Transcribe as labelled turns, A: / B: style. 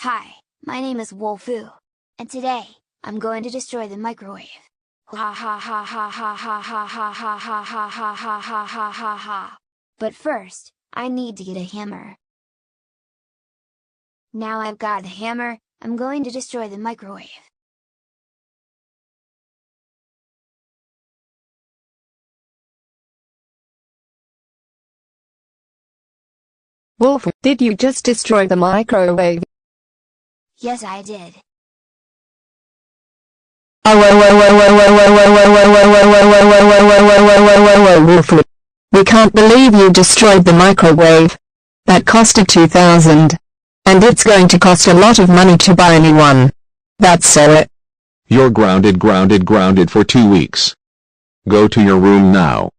A: Hi, my name is Wolfoo, and today, I'm going to destroy the microwave. Ha ha ha ha ha ha ha ha ha ha ha ha ha ha ha ha ha. But first, I need to get a hammer. Now I've got the hammer, I'm going to destroy the microwave.
B: Wolf, did you just destroy the microwave?
A: Yes, I did.
B: Wolfoo, we can't believe you destroyed the microwave. That costed 2,000. And it's going to cost a lot of money to buy a new one. That's so it.
C: You're grounded for 2 weeks. Go to your room now.